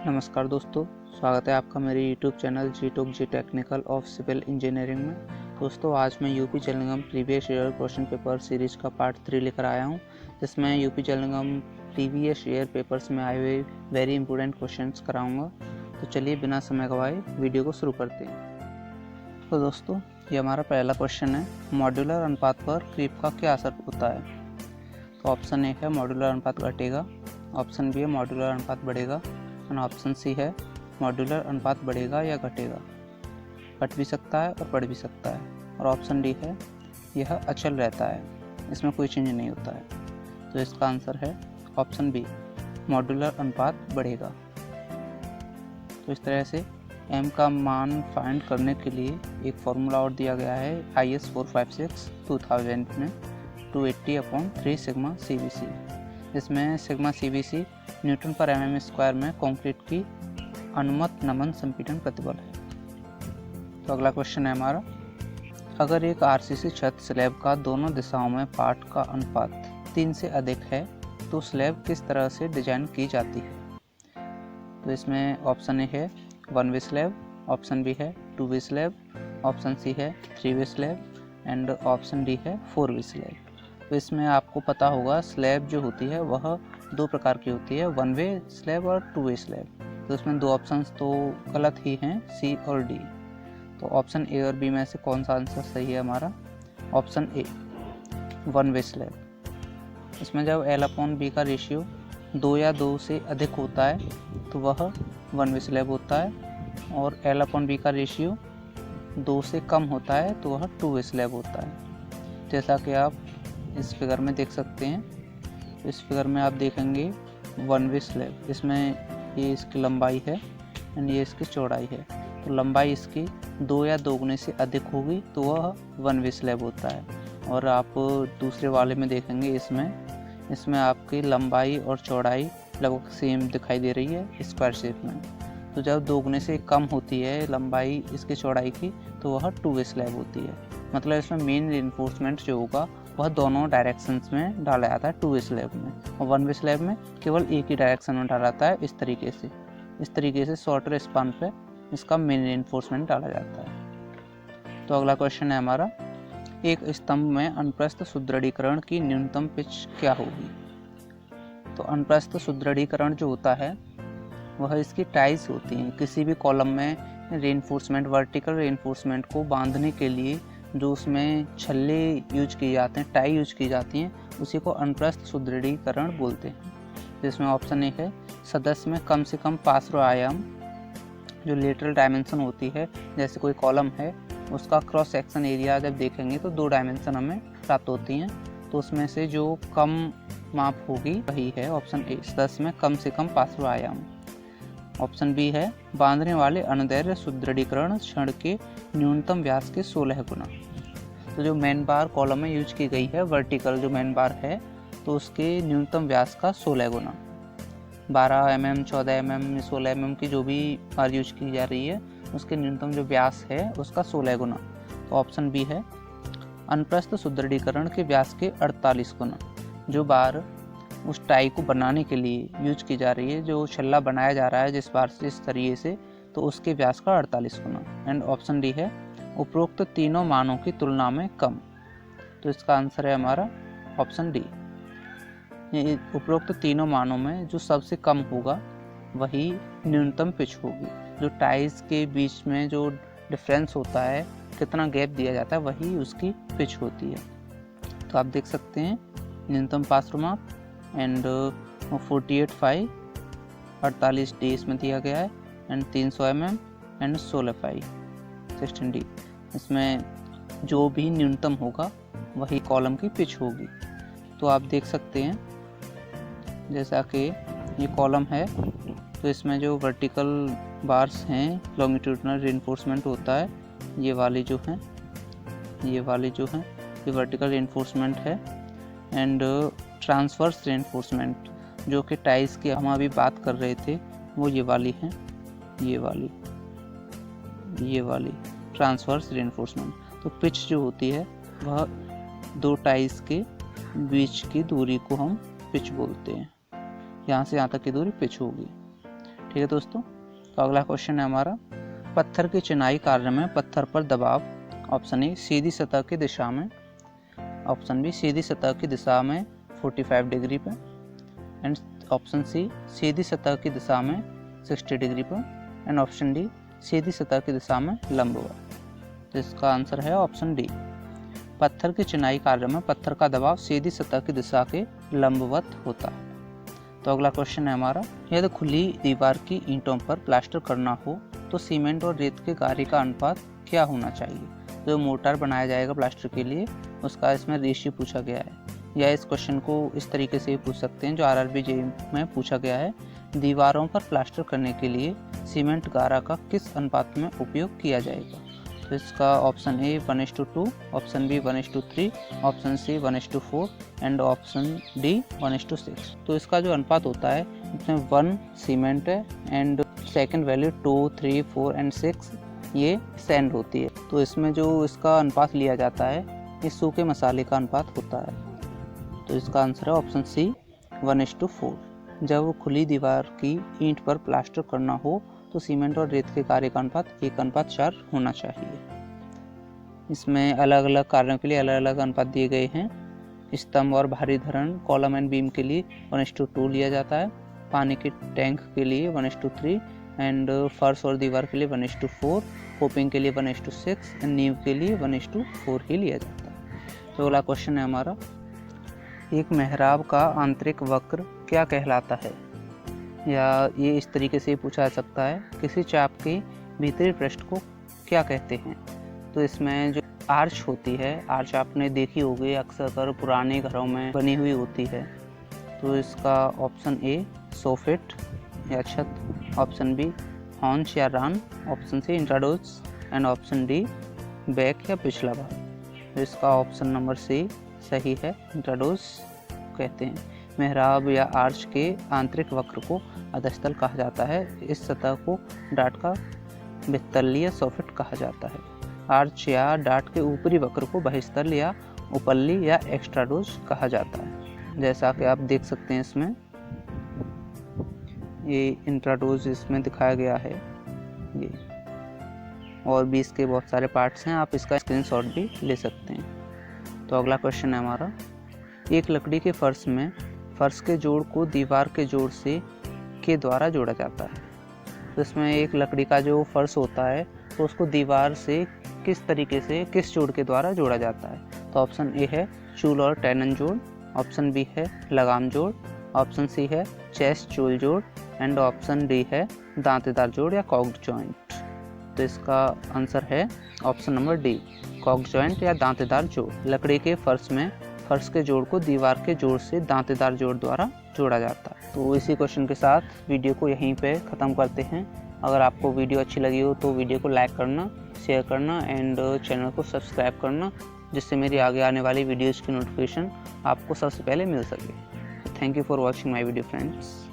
नमस्कार दोस्तों, स्वागत है आपका मेरे YouTube channel G technical of civil engineering में। दोस्तों, आज मैं UP Jal Nigam previous year question paper series का पार्ट 3 लेकर आया हूं, जिसमें UP Jal Nigam previous year papers में आए हुए वेरी इंपॉर्टेंट क्वेश्चंस कराऊंगा। तो चलिए बिना समय गवाए वीडियो को शुरू करते हैं। तो दोस्तों, ये हमारा पहला क्वेश्चन है, मॉड्यूलर अनुपात पर क्रीप का क्या असर होता है। तो ऑप्शन ए है मॉड्यूलर अनुपात घटेगा, ऑप्शन बी है मॉड्यूलर अनुपात बढ़ेगा, ऑप्शन सी है मॉड्यूलर अनुपात बढ़ेगा या घटेगा। घट भी सकता है और बढ़ भी सकता है। और ऑप्शन डी है यह अचल रहता है, इसमें कोई चेंज नहीं होता है। तो इसका आंसर है ऑप्शन बी, मॉड्यूलर अनुपात बढ़ेगा। तो इस तरह से m का मान फाइंड करने के लिए एक फॉर्मूला और दिया गया है IS 456 2000 में 280/3 सिग्मा CBC। इसमें सिग्मा CBC न्यूटन पर mm स्क्वायर में कंक्रीट की अनुमत नमन संपीड़न प्रतिबल है। तो अगला क्वेश्चन है हमारा, अगर एक RCC छत स्लैब का दोनों दिशाओं में पार्ट का अनुपात 3 से अधिक है तो स्लैब किस तरह से डिजाइन की जाती है। तो इसमें ऑप्शन ए है 1 वे स्लैब, ऑप्शन बी है 2 वे स्लैब, ऑप्शन सी है 3 वे स्लैब एंड ऑप्शन डी है 4 वे स्लैब। तो इसमें आपको पता होगा स्लैब जो होती है वह दो प्रकार की होती है, 1 वे स्लैब और 2 वे स्लैब। तो इसमें दो ऑप्शंस तो गलत ही हैं, सी और डी। तो ऑप्शन ए और बी में से कौन सा आंसर सही है हमारा। Option A 1 way slab. इसमें जब L/B का रेशियो 2 या 2 से अधिक होता है तो वह 1 वे स्लैब होता है, और L/B का रेशियो 2 से कम होता है तो वह 2 वे स्लैब होता है। जैसा कि आप इस फिगर में देख सकते हैं। इस फिगर में आप देखेंगे 1 वे स्लैब, इसमें ये इसकी लंबाई है एंड ये इसकी चौड़ाई है। तो लंबाई इसकी 2 या 2 गुने से अधिक होगी तो वह 1 वे स्लैब होता है। और आप दूसरे वाले में देखेंगे, इसमें आपकी लंबाई और चौड़ाई लगभग सेम दिखाई दे रही है स्क्वायर शेप में। तो जब 2 गुने से कम होती है लंबाई इसकी चौड़ाई की तो वह 2 वे स्लैब होती है। मतलब इसमें मेन रिइंफोर्समेंट जो होगा वह दोनों डायरेक्शंस में डाला जाता है 2 वे स्लैब में, और 1 वे स्लैब में केवल एक ही डायरेक्शन में डाला जाता है। इस तरीके से शॉर्टर स्पान पे इसका मेन रिइंफोर्समेंट डाला जाता है। तो अगला क्वेश्चन है हमारा, एक स्तंभ में अनुप्रस्थ सुदृढ़ीकरण की न्यूनतम पिच क्या होगी। तो अनुप्रस्थ सुदृढ़ीकरण जो होता है वह इसकी टाइज होती हैं। किसी भी कॉलम में रिइंफोर्समेंट, वर्टिकल रिइंफोर्समेंट को बांधने के लिए जो उसमें छल्ले यूज किए जाते हैं, टाई यूज की जाती हैं, उसी को अनुप्रस्थ सुदृढ़ीकरण बोलते हैं। जिसमें ऑप्शन ए है सदस्य में कम से कम पार्श्व आयाम, जो लेटरल डायमेंशन होती है, जैसे कोई कॉलम है उसका क्रॉस सेक्शन एरिया जब देखेंगे तो 2 डायमेंशन हमें प्राप्त होती हैं। तो उसमें से जो कम माप होगी वही है ऑप्शन ए, सदस्य में कम से कम पार्श्व आयाम। ऑप्शन बी है बांधने वाले अनुदैर्ध्य सुदृढ़ीकरण छड़ के न्यूनतम व्यास के 16 गुना। तो जो मेन बार कॉलम में यूज की गई है, वर्टिकल जो मेन बार है, तो उसके न्यूनतम व्यास का 16 गुना, 12 mm, 14 mm, 16 mm की जो भी बार यूज की जा रही है उसके न्यूनतम जो व्यास है उसका 16 गुना। तो ऑप्शन बी है अनुप्रस्थ सुदृढ़ीकरण के व्यास के 48 गुना। जो बार उस टाई को बनाने के लिए यूज की जा रही है, जो छल्ला बनाया जा रहा है जिस बार से, इस तरीके से, तो उसके व्यास का 48 गुना। एंड ऑप्शन डी है उपरोक्त तीनों मानों की तुलना में कम। तो इसका आंसर है हमारा ऑप्शन डी। ये उपरोक्त तीनों मानों में जो सबसे कम होगा वही न्यूनतम पिच होगी। जो टाइज के बीच में जो डिफरेंस होता है, कितना गैप दिया जाता है, वही उसकी पिच होती है। तो आप देख सकते हैं न्यूनतम पार्श्व माप एंड 48 48 डी इसमें दिया गया है, एंड 300 mm एंड 16 डी। इसमें जो भी न्यूनतम होगा वही कॉलम की पिच होगी। तो आप देख सकते हैं जैसा कि ये कॉलम है, तो इसमें जो वर्टिकल बार्स हैं, लॉन्गिट्यूडनल रिइंफोर्समेंट होता है, ये वाली जो है ये वर्टिकल रिइंफोर्समेंट है। एंड ट्रांसवर्स रिइंफोर्समेंट जो कि टाइज की हम अभी बात कर रहे थे वो ये वाली है, ये वाली ट्रांसवर्स रिइंफोर्समेंट। तो पिच जो होती है वह 2 टाइज के बीच की दूरी को हम पिच बोलते हैं। यहाँ से यहाँ तक की दूरी पिच होगी। ठीक है दोस्तों। तो अगला क्वेश्चन है हमारा, पत्थर की चिनाई कार्य में पत्थर पर दबाव, ऑप्शन ए सीधी सतह की दिशा में, ऑप्शन बी सीधी सतह की दिशा में 45 डिग्री पर, एंड ऑप्शन सी सीधी सतह की दिशा में 60 डिग्री पर, एंड ऑप्शन डी सीधी सतह की दिशा में लंबवत। तो इसका आंसर है ऑप्शन डी, पत्थर की चिनाई कार्य में पत्थर का दबाव सीधी सतह की दिशा के लंबवत होता है। तो अगला क्वेश्चन है हमारा, यदि खुली दीवार की ईंटों पर प्लास्टर करना हो तो सीमेंट और रेत के गारे का अनुपात क्या होना चाहिए। जो मोर्टार बनाया जाएगा प्लास्टर के लिए उसका इसमें रेशियो पूछा गया है, या इस क्वेश्चन को इस तरीके से पूछ सकते हैं जो RRB JEE में पूछा गया है, दीवारों पर प्लास्टर करने के लिए सीमेंट गारा का किस अनुपात में उपयोग किया जाएगा। तो इसका option A 1:2, option B 1:3, option C 1:4 and option D 1:6। तो इसका जो अनुपात होता है इसमें 1 सीमेंट है एंड सेकंड वैल्यू 2, 3, 4 एंड 6 ये सैंड होती है। तो इसमें जो इसका अनुपात लिया जाता है ये सूखे मसाले का अनुपात होता है। तो इसका आंसर है ऑप्शन सी 1:4। जब खुली दीवार की ईंट पर प्लास्टर करना हो तो सीमेंट और रेत के कार्य का अनुपात 1:4 होना चाहिए। इसमें अलग अलग कार्यों के लिए अलग अलग अनुपात दिए गए हैं। स्तंभ और भारी धरण कॉलम एंड बीम के लिए 1:2 लिया जाता है, पानी के टैंक के लिए 1:3 एंड फर्श और दीवार के लिए 1:4, कोपिंग के लिए 1:6 एंड नींव के लिए 1:4 ही लिया जाता है। तो अगला क्वेश्चन है हमारा, एक मेहराब का आंतरिक वक्र क्या कहलाता है, या ये इस तरीके से पूछा जा सकता है, किसी चाप के भीतरी पृष्ठ को क्या कहते हैं। तो इसमें जो आर्च होती है, आर्च आपने देखी होगी अक्सर पुराने घरों में बनी हुई होती है। तो इसका ऑप्शन ए सोफिट या छत, ऑप्शन बी हॉन्च या रान, option C intrados and option D back या पिछला भाग। तो इसका ऑप्शन नंबर सी सही है, इंट्राडोज कहते हैं। मेहराब या आर्च के आंतरिक वक्र को अधस्तल कहा जाता है। इस सतह को डाट का भित्तली या सोफिट कहा जाता है। आर्च या डाट के ऊपरी वक्र को बहिस्तल या उपल्ली या एक्स्ट्राडोज कहा जाता है। जैसा कि आप देख सकते हैं इसमें ये इंट्राडोज इसमें दिखाया गया है ये, और भी इसके बहुत सारे पार्ट्स हैं, आप इसका स्क्रीनशॉट भी ले सकते हैं। तो अगला क्वेश्चन है हमारा, एक लकड़ी के फर्श में फर्श के जोड़ को दीवार के जोड़ से के द्वारा जोड़ा जाता है। तो इसमें एक लकड़ी का जो फर्श होता है तो उसको दीवार से किस तरीके से किस जोड़ के द्वारा जोड़ा जाता है। तो ऑप्शन ए है चूल और टैनन जोड़, ऑप्शन बी है लगाम जोड़, ऑप्शन सी है चेस्ट चूल जोड़ एंड ऑप्शन डी है दांतेदार जोड़ या कॉक्ड जॉइंट। तो इसका आंसर है option number D, cocked joint या दांतेदार जोड़। लकड़ी के फर्श में फर्श के जोड़ को दीवार के जोड़ से दांतेदार जोड़ द्वारा जोड़ा जाता है। तो इसी क्वेश्चन के साथ वीडियो को यहीं पे ख़त्म करते हैं। अगर आपको वीडियो अच्छी लगी हो तो वीडियो को लाइक करना, शेयर करना एंड चैनल को सब्सक्राइब करना, जिससे मेरी आगे आने वाली वीडियोज़ की नोटिफिकेशन आपको सबसे पहले मिल सके। Thank you for watching my video friends.